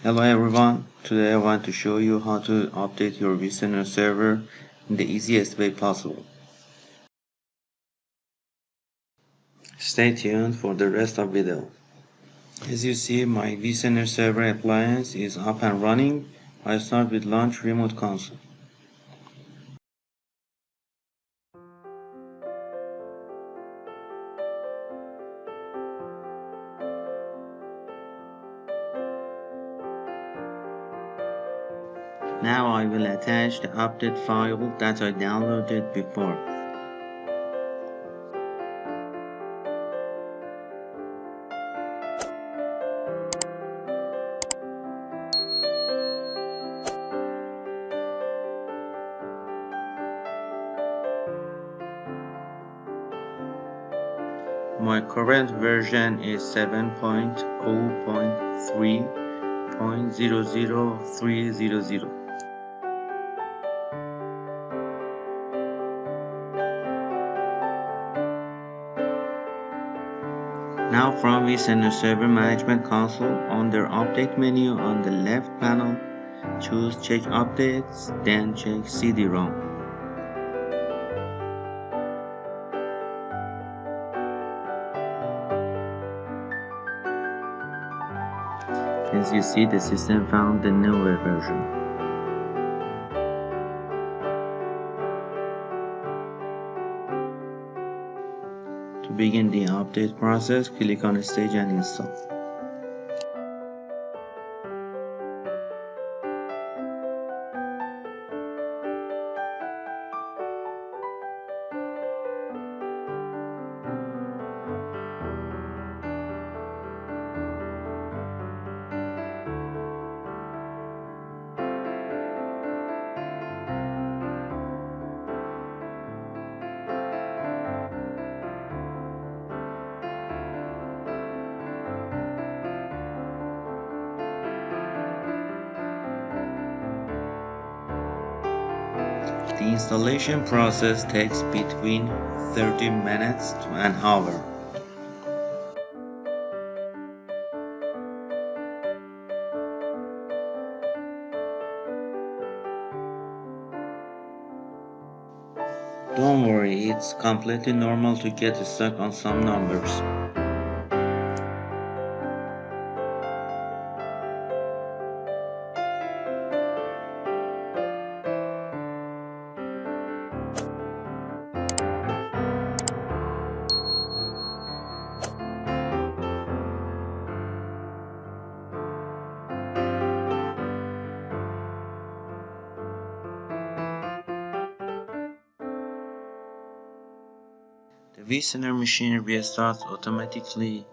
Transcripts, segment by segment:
Hello everyone, today I want to show you how to update your vCenter server in the easiest way possible. Stay tuned for the rest of the video. As you see, my vCenter server appliance is up and running. I start with launch remote console. Now I will attach the update file that I downloaded before. My current version is 7.0.3.00300. Now from vCenter Server Management Console, under Update menu on the left panel, choose Check Updates, then check CD-ROM. As you see, the system found the newer version. To begin the update process, click on Stage and Install. The installation process takes between 30 minutes to an hour. Don't worry, it's completely normal to get stuck on some numbers. The vCenter machine restarts automatically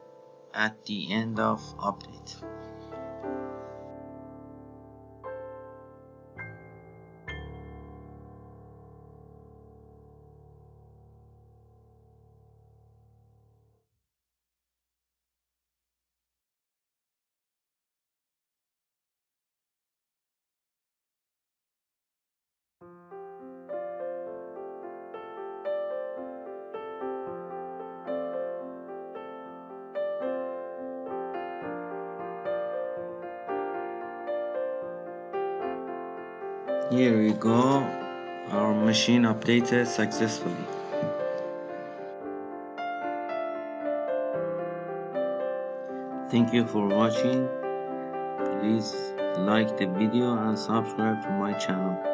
at the end of update. Here we go, our machine updated successfully. Thank you for watching. Please like the video and subscribe to my channel.